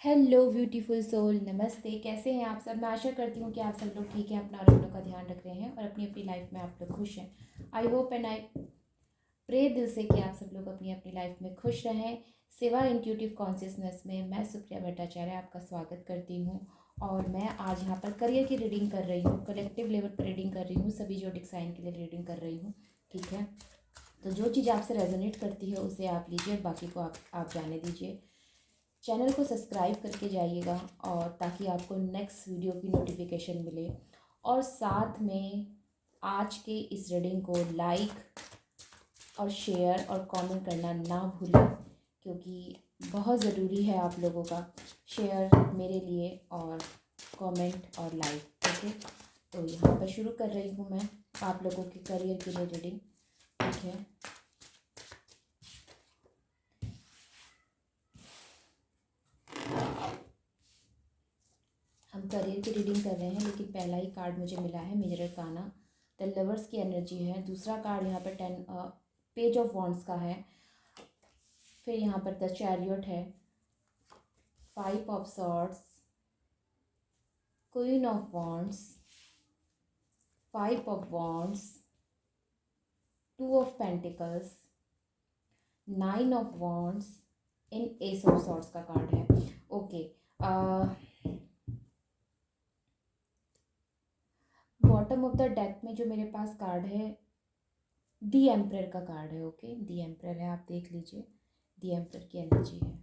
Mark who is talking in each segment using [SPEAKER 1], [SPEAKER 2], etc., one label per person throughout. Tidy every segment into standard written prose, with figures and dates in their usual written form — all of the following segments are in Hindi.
[SPEAKER 1] हेलो ब्यूटीफुल सोल, नमस्ते। कैसे हैं आप सब? मैं आशा करती हूँ कि आप सब लोग ठीक हैं, अपना और अपनों का ध्यान रख रहे हैं और अपनी अपनी लाइफ में आप लोग खुश हैं। I hope and I pray दिल से कि आप सब लोग अपनी अपनी लाइफ में खुश रहें। सेवा इंट्यूटिव कॉन्शियसनेस में मैं सुप्रिया भट्टाचार्य आपका स्वागत करती हूँ। और मैं आज यहाँ पर करियर की रीडिंग कर रही हूँ, कलेक्टिव लेवल पर रीडिंग कर रही हूँ, सभी जोडिक साइन के लिए रीडिंग कर रही हूँ। ठीक है, तो जो चीज़ आपसे रेजोनेट करती है उसे आप लीजिए और बाकी को आप जाने दीजिए। चैनल को सब्सक्राइब करके जाइएगा और ताकि आपको नेक्स्ट वीडियो की नोटिफिकेशन मिले। और साथ में आज के इस रीडिंग को लाइक और शेयर और कमेंट करना ना भूलें, क्योंकि बहुत ज़रूरी है आप लोगों का शेयर मेरे लिए और कमेंट और लाइक। ओके, तो यहाँ पर शुरू कर रही हूँ मैं आप लोगों के करियर के लिए रीडिंग। ठीक है, हम करियर की रीडिंग कर रहे हैं, लेकिन पहला ही कार्ड मुझे मिला है मेजर आर्काना, द लवर्स की एनर्जी है। दूसरा कार्ड यहाँ पर पेज ऑफ वॉन्ड्स का है। फिर यहाँ पर द चैरियट है, five of swords, queen of wands, five of wands, two of pentacles, nine of wands, in S of swords का कार्ड है। Okay, bottom of the deck में जो मेरे पास कार्ड है दी एम्परर का कार्ड है। ओके, दी एम्परर है, आप देख लीजिए, दी एम्परर की एनर्जी है।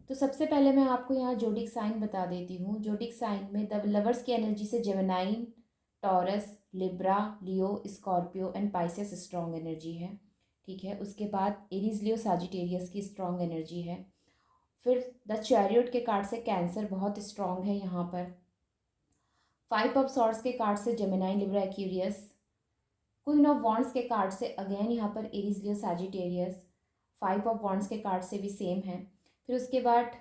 [SPEAKER 1] तो सबसे पहले मैं आपको यहाँ जोडिक साइन बता देती हूँ। जोडिक साइन में द लवर्स की एनर्जी से Gemini, taurus, Libra, Leo, Scorpio and Pisces strong energy है। ठीक है, उसके बाद एरीज, लियो, साजिटेरियस की स्ट्रॉन्ग एनर्जी है। फिर द चैरियट के कार्ड से कैंसर बहुत स्ट्रॉन्ग है यहाँ पर। फाइव ऑफ सॉर्ड्स के कार्ड से Gemini, Libra, Aquarius. Queen of wands के कार्ड से अगेन यहाँ पर Aries, Leo, Sagittarius. Five of wands के कार्ड से भी सेम है। फिर उसके बाद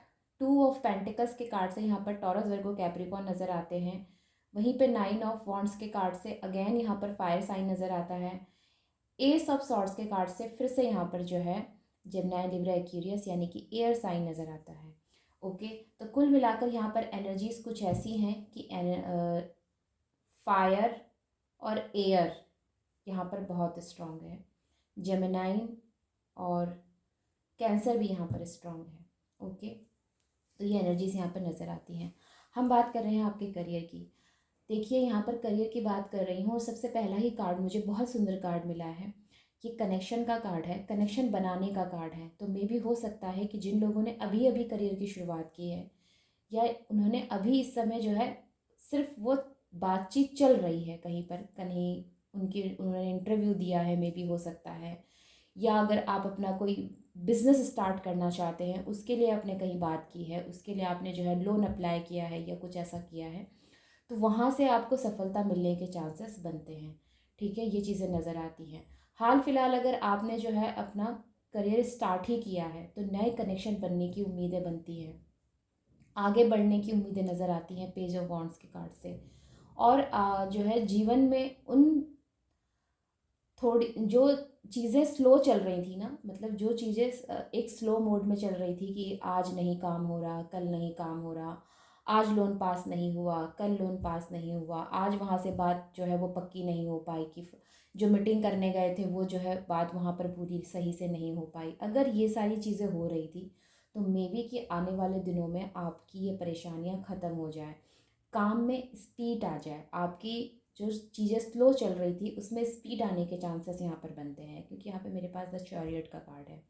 [SPEAKER 1] टू ऑफ पेंटिकल्स के कार्ड से यहाँ पर टॉरस, वर्गो, कैप्रिकॉन नज़र आते हैं। वहीं पे नाइन ऑफ वॉन्ड्स के कार्ड से अगेन यहाँ पर फायर साइन नज़र आता है। एस ऑफ सॉर्ड्स के कार्ड से फिर से यहाँ पर जो है जेमिनी, लिब्रा, एक्यूरियस यानी कि एयर साइन नज़र आता है। ओके, तो कुल मिलाकर यहाँ पर एनर्जीज कुछ ऐसी हैं कि फायर और एयर यहाँ पर बहुत स्ट्रॉन्ग है। जेमिनाई और कैंसर भी यहाँ पर स्ट्रॉन्ग है। ओके, तो ये एनर्जीज यहाँ पर नज़र आती हैं। हम बात कर रहे हैं आपके करियर की। देखिए, यहाँ पर करियर की बात कर रही हूँ और सबसे पहला ही कार्ड मुझे बहुत सुंदर कार्ड मिला है। ये कनेक्शन का कार्ड है, कनेक्शन बनाने का कार्ड है। तो मे भी हो सकता है कि जिन लोगों ने अभी अभी करियर की शुरुआत की है या उन्होंने अभी इस समय जो है सिर्फ वो बातचीत चल रही है कहीं पर, कहीं उन्होंने इंटरव्यू दिया है, मे भी हो सकता है। या अगर आप अपना कोई बिजनेस स्टार्ट करना चाहते हैं, उसके लिए आपने कहीं बात की है, उसके लिए आपने जो है लोन अप्लाई किया है या कुछ ऐसा किया है, तो वहाँ से आपको सफलता मिलने के चांसेस बनते हैं। ठीक है, ये चीज़ें नज़र आती हैं। हाल फिलहाल अगर आपने जो है अपना करियर स्टार्ट ही किया है तो नए कनेक्शन बनने की उम्मीदें बनती हैं, आगे बढ़ने की उम्मीदें नज़र आती हैं पेज ऑफ वॉन्ड्स के कार्ड से। और जो है जीवन में उन थोड़ी जो चीज़ें स्लो चल रही थी ना, मतलब जो चीज़ें एक स्लो मोड में चल रही थी कि आज नहीं काम हो रहा, कल नहीं काम हो रहा, आज लोन पास नहीं हुआ, कल लोन पास नहीं हुआ, आज वहाँ से बात जो है वो पक्की नहीं हो पाई, कि जो मीटिंग करने गए थे वो जो है बात वहाँ पर पूरी सही से नहीं हो पाई। अगर ये सारी चीज़ें हो रही थी तो मे बी कि आने वाले दिनों में आपकी ये परेशानियाँ ख़त्म हो जाए, काम में स्पीड आ जाए, आपकी जो चीज़ें स्लो चल रही थी उसमें स्पीड आने के चांसेस यहाँ पर बनते हैं, क्योंकि यहाँ पे मेरे पास द चैरियट का कार्ड है।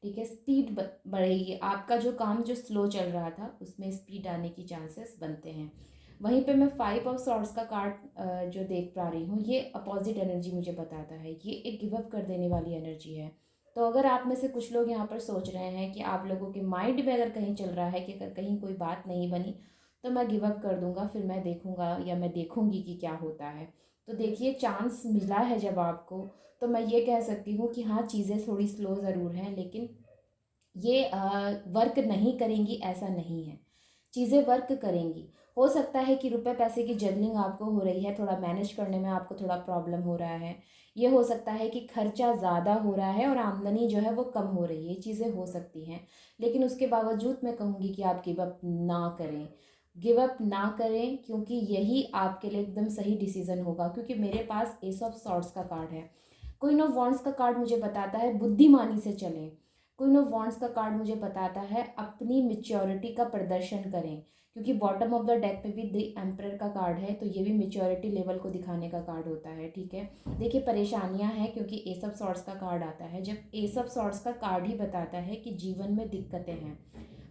[SPEAKER 1] ठीक है, स्पीड बढ़ेगी, आपका जो काम जो स्लो चल रहा था उसमें स्पीड आने की चांसेस बनते हैं। वहीं पे मैं फाइव ऑफ सॉर्ड्स का कार्ड जो देख पा रही हूँ, ये अपोजिट एनर्जी मुझे बताता है, ये एक गिव अप कर देने वाली एनर्जी है। तो अगर आप में से कुछ लोग यहाँ पर सोच रहे हैं कि आप लोगों के माइंड में अगर कहीं चल रहा है कि अगर कहीं कोई बात नहीं बनी तो मैं गिव अप कर दूंगा, फिर मैं देखूंगा या मैं देखूंगी कि क्या होता है। तो देखिए, चांस मिला है जब आपको, तो मैं ये कह सकती हूँ कि हाँ, चीज़ें थोड़ी स्लो ज़रूर हैं, लेकिन ये वर्क नहीं करेंगी ऐसा नहीं है, चीज़ें वर्क करेंगी। हो सकता है कि रुपए पैसे की जगलिंग आपको हो रही है, थोड़ा मैनेज करने में आपको थोड़ा प्रॉब्लम हो रहा है। ये हो सकता है कि खर्चा ज़्यादा हो रहा है और आमदनी जो है वो कम हो रही है, ये चीज़ें हो सकती हैं। लेकिन उसके बावजूद मैं कहूँगी कि आप गिव अप ना करें, गिव अप ना करें, क्योंकि यही आपके लिए एकदम सही डिसीज़न होगा। क्योंकि मेरे पास एस ऑफ सॉर्ड्स का कार्ड है, क्वीन ऑफ वॉन्ड्स का कार्ड मुझे बताता है बुद्धिमानी से चलें, क्वीन ऑफ वॉन्ड्स का कार्ड मुझे बताता है अपनी मेच्योरिटी का प्रदर्शन करें, क्योंकि बॉटम ऑफ द डेक पे भी द एम्परर का कार्ड है, तो ये भी मेच्योरिटी लेवल को दिखाने का कार्ड होता है। ठीक है, देखिए परेशानियां हैं क्योंकि एस ऑफ सॉर्ड्स का कार्ड आता है। जब एस ऑफ सॉर्ड्स का कार्ड ही बताता है कि जीवन में दिक्कतें हैं,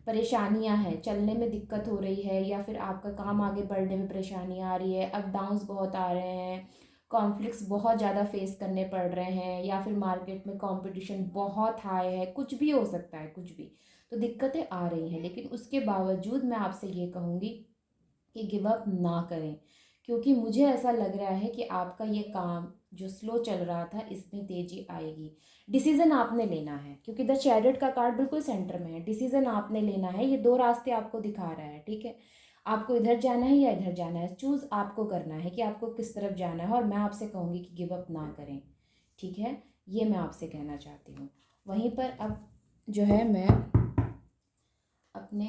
[SPEAKER 1] परेशानियां हैं, चलने में दिक्कत हो रही है, या फिर आपका काम आगे बढ़ने में परेशानियां आ रही है, अप डाउन्स बहुत आ रहे हैं, कॉन्फ्लिक्ट्स बहुत ज़्यादा फेस करने पड़ रहे हैं, या फिर मार्केट में कंपटीशन बहुत हाई है, कुछ भी हो सकता है, कुछ भी। तो दिक्कतें आ रही हैं, लेकिन उसके बावजूद मैं आपसे ये कहूँगी कि गिव अप ना करें, क्योंकि मुझे ऐसा लग रहा है कि आपका ये काम जो स्लो चल रहा था इसमें तेज़ी आएगी। डिसीज़न आपने लेना है, क्योंकि द चैरियट का कार्ड बिल्कुल सेंटर में है। डिसीज़न आपने लेना है, ये दो रास्ते आपको दिखा रहा है। ठीक है, आपको इधर जाना है या इधर जाना है, चूज़ आपको करना है कि आपको किस तरफ जाना है। और मैं आपसे कहूँगी कि गिव अप ना करें। ठीक है, ये मैं आपसे कहना चाहती हूँ। वहीं पर अब जो है मैं अपने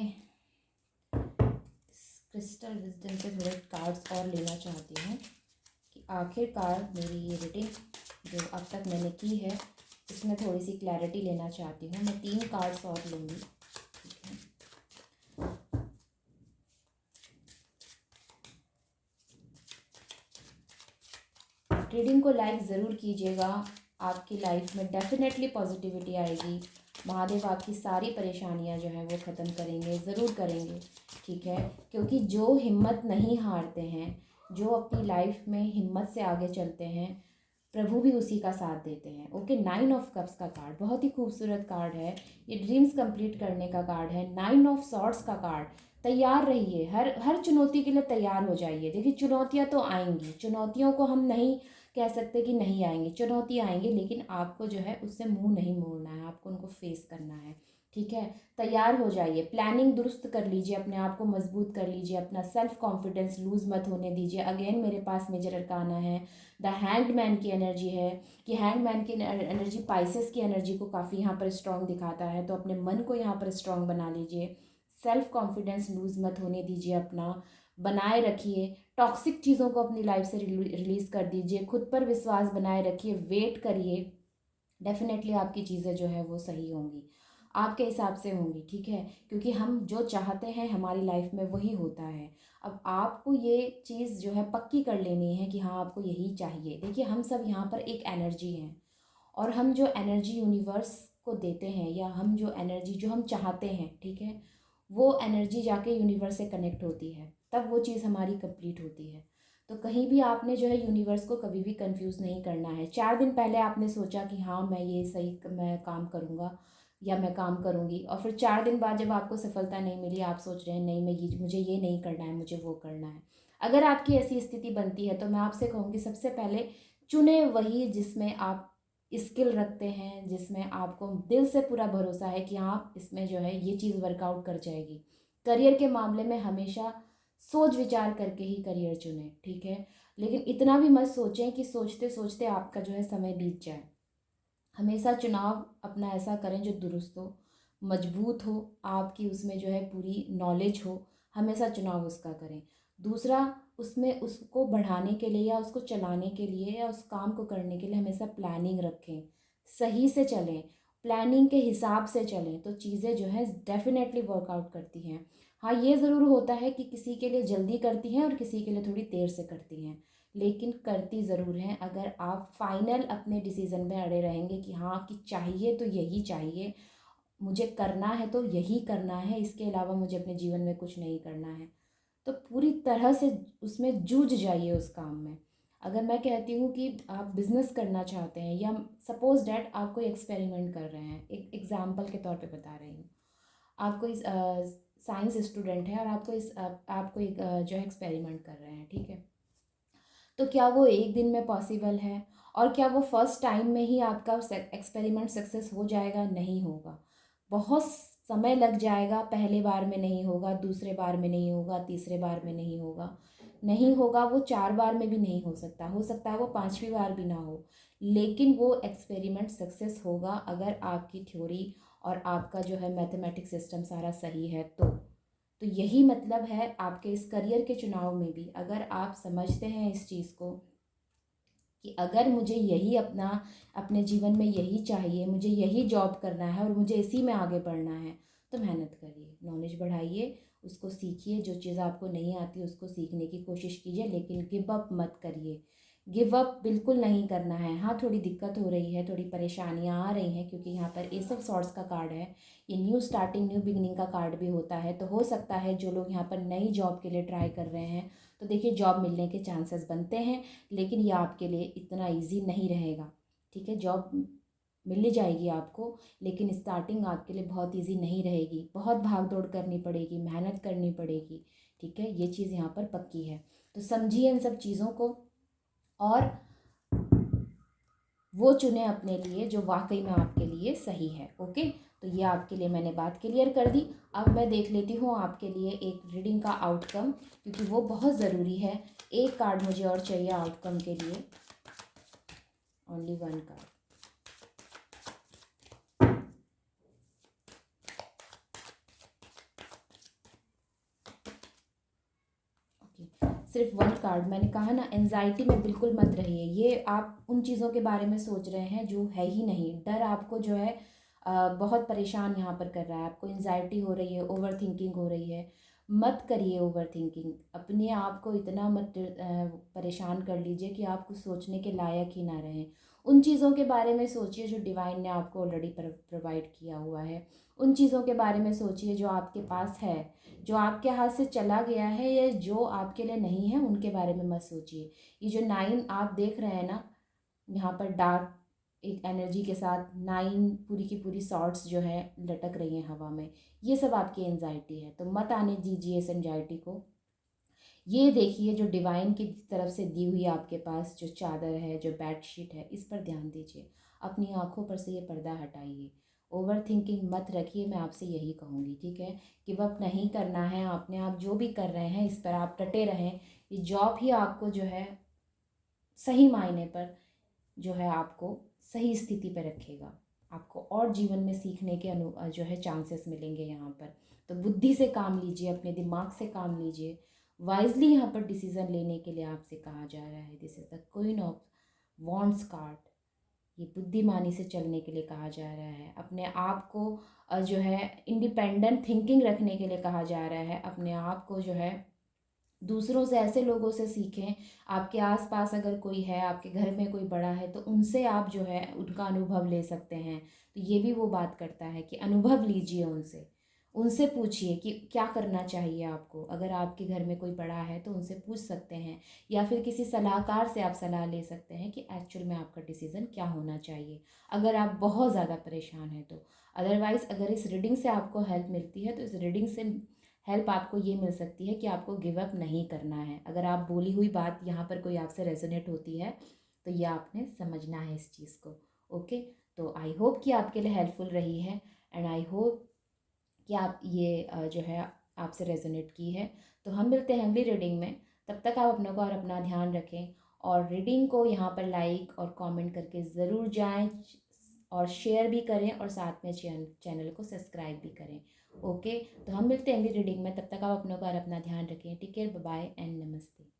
[SPEAKER 1] क्रिस्टल विजडम से थोड़े कार्ड्स और लेना चाहती हूँ कि आखिरकार मेरी ये रीडिंग जो अब तक मैंने की है इसमें थोड़ी सी क्लैरिटी लेना चाहती हूँ। मैं 3 कार्ड्स और लूँगी। ठीक है, रीडिंग को लाइक ज़रूर कीजिएगा, आपकी लाइफ में डेफिनेटली पॉजिटिविटी आएगी। महादेव आपकी सारी परेशानियां जो हैं वो ख़त्म करेंगे, ज़रूर करेंगे। ठीक है, क्योंकि जो हिम्मत नहीं हारते हैं, जो अपनी लाइफ में हिम्मत से आगे चलते हैं, प्रभु भी उसी का साथ देते हैं। ओके, 9 ऑफ कप्स का कार्ड बहुत ही खूबसूरत कार्ड है, ये ड्रीम्स कंप्लीट करने का कार्ड है। 9 ऑफ सॉर्ड्स का कार्ड, तैयार रहिए, हर हर चुनौती के लिए तैयार हो जाइए। देखिए चुनौतियाँ तो आएंगी, चुनौतियों को हम नहीं कह सकते कि नहीं आएंगी, चुनौती आएंगी, लेकिन आपको जो है उससे मुंह नहीं मोड़ना है, आपको उनको फेस करना है। ठीक है, तैयार हो जाइए, प्लानिंग दुरुस्त कर लीजिए, अपने आप को मजबूत कर लीजिए, अपना सेल्फ कॉन्फिडेंस लूज़ मत होने दीजिए। अगेन मेरे पास मेजर अरकाना है, द हैंग्ड मैन की एनर्जी है कि हैंग्ड मैन की एनर्जी पाइसेस की एनर्जी को काफ़ी यहाँ पर स्ट्रॉन्ग दिखाता है। तो अपने मन को यहाँ पर स्ट्रॉन्ग बना लीजिए, सेल्फ कॉन्फिडेंस लूज़ मत होने दीजिए, अपना बनाए रखिए, टॉक्सिक चीज़ों को अपनी लाइफ से रिलीज़ कर दीजिए, खुद पर विश्वास बनाए रखिए, वेट करिए, डेफिनेटली आपकी चीज़ें जो है वो सही होंगी, आपके हिसाब से होंगी। ठीक है, क्योंकि हम जो चाहते हैं हमारी लाइफ में वही होता है। अब आपको ये चीज़ जो है पक्की कर लेनी है कि हाँ आपको यही चाहिए। देखिए हम सब यहाँ पर एक एनर्जी हैं, और हम जो एनर्जी यूनिवर्स को देते हैं, या हम जो एनर्जी जो हम चाहते हैं, ठीक है, वो एनर्जी जाके यूनिवर्स से कनेक्ट होती है, तब वो चीज़ हमारी कंप्लीट होती है। तो कहीं भी आपने जो है यूनिवर्स को कभी भी कंफ्यूज नहीं करना है। 4 दिन पहले आपने सोचा कि हाँ मैं ये सही मैं काम करूँगा या मैं काम करूँगी, और फिर 4 दिन बाद जब आपको सफलता नहीं मिली, आप सोच रहे हैं नहीं मैं ये मुझे ये नहीं करना है, मुझे वो करना है। अगर आपकी ऐसी स्थिति बनती है तो मैं आपसे कहूँगी सबसे पहले चुने वही जिसमें आप स्किल रखते हैं, जिसमें आपको दिल से पूरा भरोसा है कि हाँ इसमें जो है ये चीज़ वर्कआउट कर जाएगी। करियर के मामले में हमेशा सोच विचार करके ही करियर चुनें। ठीक है, लेकिन इतना भी मत सोचें कि सोचते सोचते आपका जो है समय बीत जाए। हमेशा चुनाव अपना ऐसा करें जो दुरुस्त हो, मजबूत हो, आपकी उसमें जो है पूरी नॉलेज हो, हमेशा चुनाव उसका करें। दूसरा, उसमें उसको बढ़ाने के लिए या उसको चलाने के लिए या उस काम को करने के लिए हमेशा प्लानिंग रखें, सही से चलें, प्लानिंग के हिसाब से चलें, तो चीज़ें जो हैं डेफिनेटली वर्कआउट करती हैं। हाँ ये ज़रूर होता है कि किसी के लिए जल्दी करती हैं और किसी के लिए थोड़ी देर से करती हैं, लेकिन करती ज़रूर हैं। अगर आप फाइनल अपने डिसीज़न में अड़े रहेंगे कि हाँ कि चाहिए तो यही चाहिए, मुझे करना है तो यही करना है, इसके अलावा मुझे अपने जीवन में कुछ नहीं करना है, तो पूरी तरह से उसमें जूझ जाइए उस काम में। अगर मैं कहती हूँ कि आप बिज़नेस करना चाहते हैं, या सपोज डैट आप कोई एक्सपेरिमेंट कर रहे हैं, एक एग्जाम्पल के तौर पे बता रही हूँ, आप कोई साइंस स्टूडेंट है और आपको आप कोई जो है एक्सपेरिमेंट कर रहे हैं। ठीक है, तो क्या वो एक दिन में पॉसिबल है, और क्या वो फर्स्ट टाइम में ही आपका एक्सपेरिमेंट सक्सेस हो जाएगा? नहीं होगा। बहुत समय लग जाएगा, पहले बार में नहीं होगा, दूसरे बार में नहीं होगा, तीसरे बार में नहीं होगा, नहीं होगा वो 4 बार में भी नहीं हो सकता है वो 5वीं बार भी ना हो, लेकिन वो एक्सपेरिमेंट सक्सेस होगा अगर आपकी थ्योरी और आपका जो है मैथमेटिक्स सिस्टम सारा सही है तो यही मतलब है आपके इस करियर के चुनाव में भी, अगर आप समझते हैं इस चीज़ को कि अगर मुझे यही अपने जीवन में यही चाहिए, मुझे यही जॉब करना है और मुझे इसी में आगे बढ़ना है, तो मेहनत करिए, नॉलेज बढ़ाइए, उसको सीखिए, जो चीज़ आपको नहीं आती उसको सीखने की कोशिश कीजिए, लेकिन गिव अप मत करिए। गिव अप बिल्कुल नहीं करना है। हाँ, थोड़ी दिक्कत हो रही है, थोड़ी परेशानियाँ आ रही हैं, क्योंकि यहाँ पर एस ऑफ सॉर्ड्स का कार्ड है, ये न्यू स्टार्टिंग, न्यू बिगिनिंग का कार्ड भी होता है। तो हो सकता है जो लोग यहाँ पर नई जॉब के लिए ट्राई कर रहे हैं, तो देखिए जॉब मिलने के चांसेस बनते हैं, लेकिन ये आपके लिए इतना ईजी नहीं रहेगा। ठीक है, जॉब मिल जाएगी आपको, लेकिन स्टार्टिंग आपके लिए बहुत ईजी नहीं रहेगी, बहुत भाग दौड़ करनी पड़ेगी, मेहनत करनी पड़ेगी। ठीक है, ये चीज़ यहाँ पर पक्की है। तो समझिए इन सब चीज़ों को और वो चुने अपने लिए जो वाकई में आपके लिए सही है। ओके, तो ये आपके लिए मैंने बात क्लियर कर दी। अब मैं देख लेती हूँ आपके लिए एक रीडिंग का आउटकम, क्योंकि वो बहुत ज़रूरी है। एक कार्ड मुझे और चाहिए आउटकम के लिए, ओनली वन कार्ड। सिर्फ वन कार्ड। मैंने कहा ना, एंजाइटी में बिल्कुल मत रहिए। ये आप उन चीज़ों के बारे में सोच रहे हैं जो है ही नहीं। डर आपको जो है बहुत परेशान यहाँ पर कर रहा है, आपको एंजाइटी हो रही है, ओवर थिंकिंग हो रही है। मत करिए ओवर थिंकिंग, अपने आप को इतना मत परेशान कर लीजिए कि आप कुछ सोचने के लायक ही ना रहें। उन चीज़ों के बारे में सोचिए जो डिवाइन ने आपको ऑलरेडी प्रोवाइड किया हुआ है। उन चीज़ों के बारे में सोचिए जो आपके पास है, जो आपके हाथ से चला गया है या जो आपके लिए नहीं है, उनके बारे में मत सोचिए। ये जो 9 आप देख रहे हैं ना, यहाँ पर डार्क एक एनर्जी के साथ 9 पूरी की पूरी सॉर्ट्स जो है लटक रही हैं हवा में, ये सब आपकी एनजाइटी है। तो मत आने दीजिए इस एनजाइटी को। ये देखिए जो डिवाइन की तरफ से दी हुई आपके पास जो चादर है, जो बेड शीट है, इस पर ध्यान दीजिए। अपनी आँखों पर से ये पर्दा हटाइए। ओवर थिंकिंग मत रखिए, मैं आपसे यही कहूँगी। ठीक है, गिव अप नहीं करना है। अपने आप जो भी कर रहे हैं इस पर आप डटे रहें। ये जॉब ही आपको जो है सही मायने पर जो है आपको सही स्थिति पर रखेगा। आपको और जीवन में सीखने के जो है चांसेस मिलेंगे यहाँ पर। तो बुद्धि से काम लीजिए, अपने दिमाग से काम लीजिए। वाइजली यहाँ पर डिसीज़न लेने के लिए आपसे कहा जा रहा है। This is the queen of wands card. ये बुद्धिमानी से चलने के लिए कहा जा रहा है। अपने आप को जो है इंडिपेंडेंट थिंकिंग रखने के लिए कहा जा रहा है। अपने आप को जो है दूसरों से, ऐसे लोगों से सीखें। आपके आसपास अगर कोई है, आपके घर में कोई बड़ा है, तो उनसे आप जो है उनका अनुभव ले सकते हैं। तो ये भी वो बात करता है कि अनुभव लीजिए उनसे। उनसे पूछिए कि क्या करना चाहिए आपको। अगर आपके घर में कोई बड़ा है तो उनसे पूछ सकते हैं, या फिर किसी सलाहकार से आप सलाह ले सकते हैं कि एक्चुअल में आपका डिसीज़न क्या होना चाहिए, अगर आप बहुत ज़्यादा परेशान हैं तो। अदरवाइज़ अगर इस रीडिंग से आपको हेल्प मिलती है तो इस रीडिंग से हेल्प आपको ये मिल सकती है कि आपको गिव अप नहीं करना है। अगर आप बोली हुई बात यहाँ पर कोई आपसे रेजोनेट होती है तो ये आपने समझना है इस चीज़ को। ओके, तो आई होप कि आपके लिए हेल्पफुल रही है, एंड आई होप कि आप ये जो है आपसे रेजोनेट की है। तो हम मिलते हैं अगली रीडिंग में। तब तक आप अपने को और अपना ध्यान रखें, और रीडिंग को यहाँ पर लाइक और कमेंट करके ज़रूर जाएं, और शेयर भी करें, और साथ में चैनल को सब्सक्राइब भी करें। ओके, तो हम मिलते हैं अगली रीडिंग में। तब तक आप अपने को और अपना ध्यान रखें। Take care, bye bye and नमस्ते।